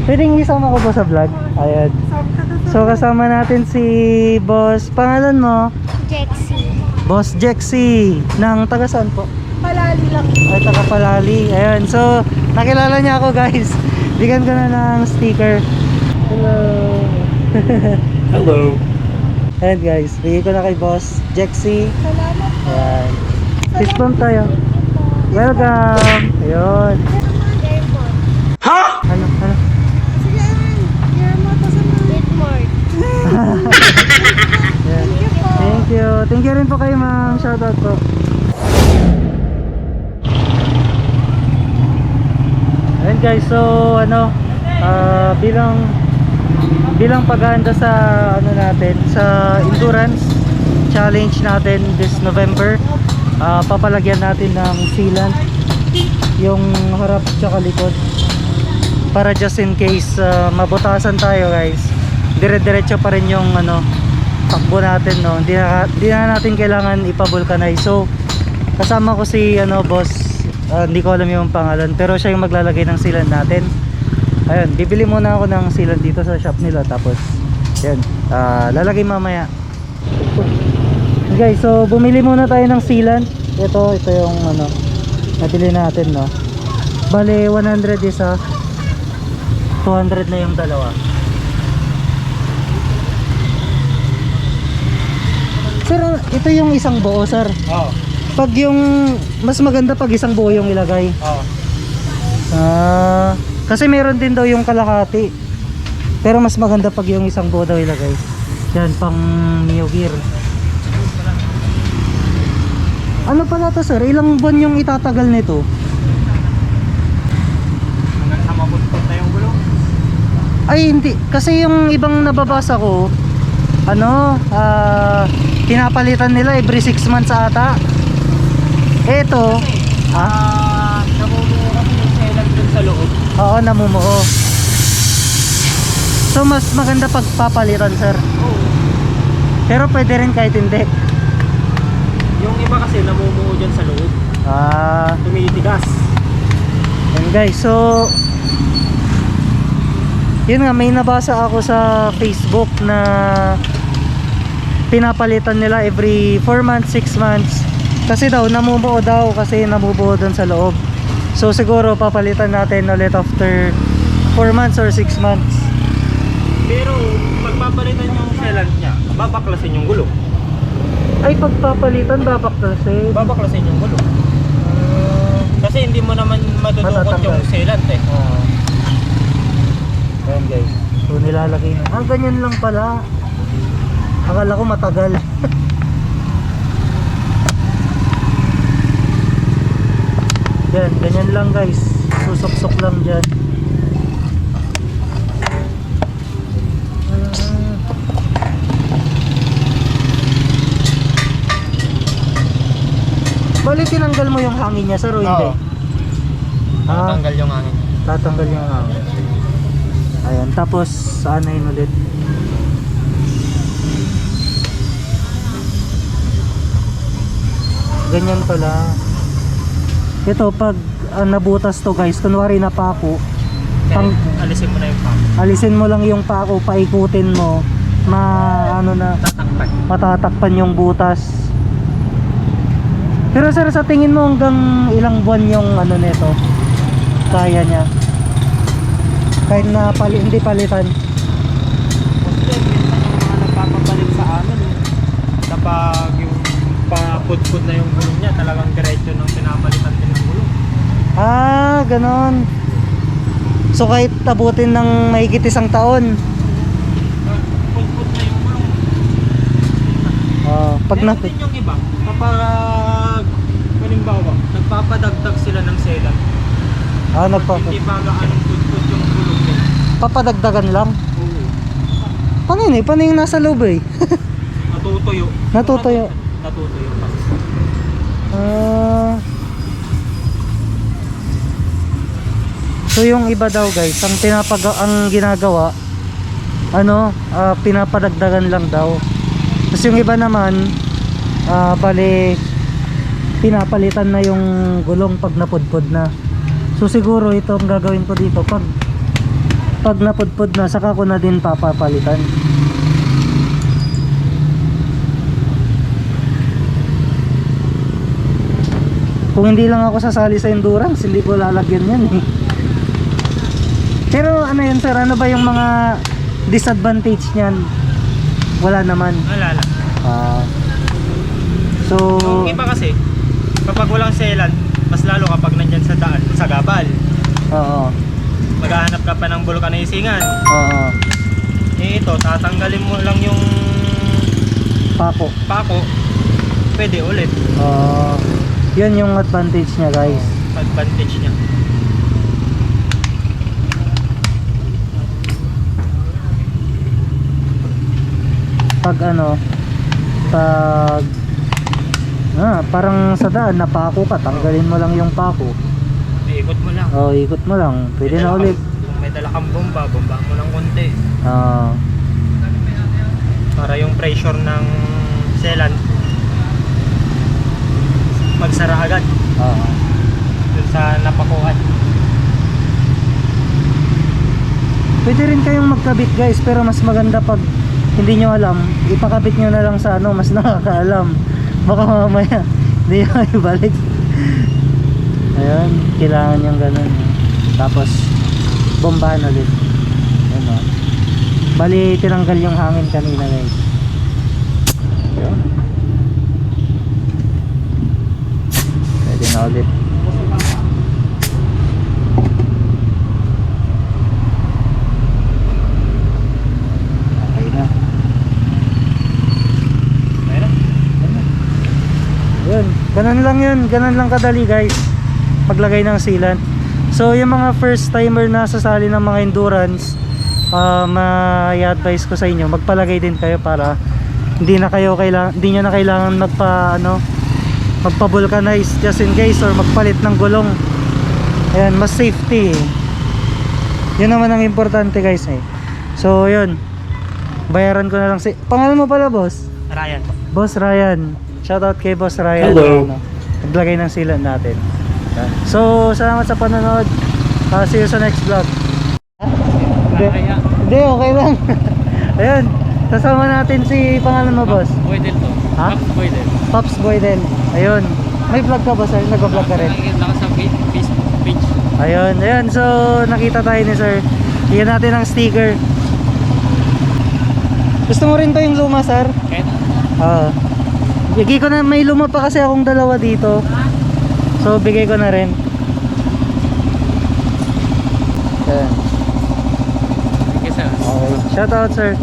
Pwedeng isama ko po sa vlog. Ayan. So kasama natin si Boss, pangalan mo? Jexy. Boss Jexy. Ng taga saan po? Palali lang. Ay, taga Palali. Ayan. So nakilala niya ako guys. Bigyan ko na ng sticker. Hello. Hello. Ayan guys. Bigyan ko na kay Boss Jexy. Salamat po. Ayan. Fist bump tayo. Welcome. Ayun. Airport. Ano? Sige, Airport sa mga. Airport. Ayan. Thank you. Thank you rin po kayo ma'am. Shoutout po. Ayan guys. So ano, bilang paghahanda sa ano natin, sa endurance challenge natin this November, papalagyan natin ng sealant yung harap tsaka likod para just in case mabutasan tayo guys, dire-diretso pa rin yung ano, takbo natin, no? Hindi na natin kailangan ipavulcanize. So kasama ko si ano, boss, hindi ko alam yung pangalan pero siya yung maglalagay ng sealant natin. Ayun, bibili muna ako ng sealant dito sa shop nila, tapos yan, lalagay mamaya. Guys, so bumili muna tayo ng sealant. Ito yung ano, nabili natin, no? Bale 100 isa, 200 na yung dalawa. Sir, ito yung isang buo, sir. Oo. Pag yung mas maganda pag isang buo yung ilagay. Oo. Kasi meron din daw yung kalahati. Pero mas maganda pag yung isang buo daw ilagay. Yan, pang Neo Gear. Ano pala to, sir? Ilang buwan yung itatagal nito? Hanggang sa mabuntot na yung gulong. Ay, hindi. Kasi yung ibang nababasa ko, ano, pinapalitan nila every 6 months ata. Eto, Namumuo kasi yung sealant dun sa loob. oo, namumuo. So mas maganda pagpapalitan, sir. Oo. Pero pwede rin kahit hindi. Yung iba kasi namumuo dyan sa loob. Tumitigas. Yan guys, so yun nga, may nabasa ako sa Facebook na pinapalitan nila every 4 months, 6 months. Kasi daw, namumuo daw, kasi namubuo doon sa loob. So siguro papalitan natin ulit after 4 months or 6 months. Pero pagpapalitan yung sealant niya, babaklasin yung gulong. Ay, pagpapalitan, babaklasin. Babaklasin yung gulong. Kasi hindi mo naman madudukot Matatanggal. yung sealant eh. Ayan guys, so nilalagay na. Ganyan lang pala. Akala ko matagal. Yan, ganyan lang guys. Susok-sok lang dyan. Bali, tinanggal mo yung hangin niya, sir, o hindi? Oo. Tatanggal yung hangin. Tatanggal yung hangin. Ayan, tapos aanayin ulit. Ganyan pala. Ito, pag nabutas to guys, kunwari na pako, Alisin mo na yung pump. alisin mo lang yung pako, paikutin mo, Tatakpan. matatakpan yung butas. Pero sir, sa tingin mo hanggang ilang buwan yung ano nito? Kaya niya? Kahit na hindi palitan. Kasi minsan yung mga nagpapapalit sa amin eh. Kapag yung papudpud na yung gulong niya, talagang diretso nang pinapalitan din ng gulong. Ganon. So kahit abutin ng mahigit 1 taon. Pudpud na yung gulong. Pag Meron din yung iba, kapag halimbawa, nagpapadagdag sila ng sealant. Hindi pa gaanong pudpud yung gulong nila. papadagdagan lang. Oo. Paano yun eh? Paano yung nasa loob eh? Natutuyo. Natutuyo. Natutuyo kasi. So yung iba daw guys, ang ginagawa, pinapadagdagan lang daw. Tapos yung iba naman, bali pinapalitan na yung gulong pag napudpod na. So siguro ito ang gagawin ko dito, pag Pag napudpud na, saka ko na din papapalitan. Kung hindi lang ako sasali sa endurance, hindi ko lalagyan yan eh. Pero ano yun sir, ano ba yung mga disadvantage niyan? Wala naman. Wala lang. So, Yung iba kasi, kapag walang sealant, mas lalo kapag nandyan sa daan, sa gabal, oo. maghahanap ka pa ng vulcanisingan. Oo. Eh ito, tatanggalin mo lang yung Pako. pako, pwede ulit. Yun yung advantage niya guys. Advantage niya. Pag ano, pag parang sa daan napako ka, tanggalin mo lang yung pako. Ikot mo lang. Ikot mo lang. Pwede na ulit. Kung may dala kang bomba, bomba mo lang konti. Para yung pressure ng sealant magsara agad dun sa napakuan. Pwede rin kayong magkabit guys, pero mas maganda pag hindi nyo alam, ipakabit nyo na lang sa ano, mas nakakaalam. Baka mamaya hindi nyo ibalik. Ayun, kailangan yung ganun. Tapos bombahan ulit. Ayun o. Bali tinanggal yung hangin kanina guys. Ayun. Pwede na ulit. Okay na. Ayun, ganun lang yun. Ganun lang kadali guys, paglagay ng sealant. So yung mga first timer na sasali ng mga endurance, ma-i-advise ko sa inyo, magpalagay din kayo para hindi nyo na kailangan magpa-vulcanize just in case, or magpalit ng gulong. Ayan, mas safety eh. Yun naman ang importante guys eh. So yun, bayaran ko na lang pangalan mo pala boss? Ryan. Boss Ryan. Shoutout kay Boss Ryan. Hello. Naglagay ng sealant natin. Yan. So salamat sa panonood. See you sa next vlog. Hindi, okay lang. Ayun, kasama natin si, pangalan mo boss? Boydel to. Ha? Boydel. Pops Boydel. Ayun. May vlog ka ba sir? Nag-vlog ka rin? Naka sa Facebook page. Ayun, ayun. So nakita tayo ni sir. Bigyan natin ng sticker. Gusto mo rin to yung luma sir? Kahit Bigay ko na, may luma pa kasi akong dalawa dito. So bigay ko na rin. Ayan. Thank you sir. Okay. Shoutout sir.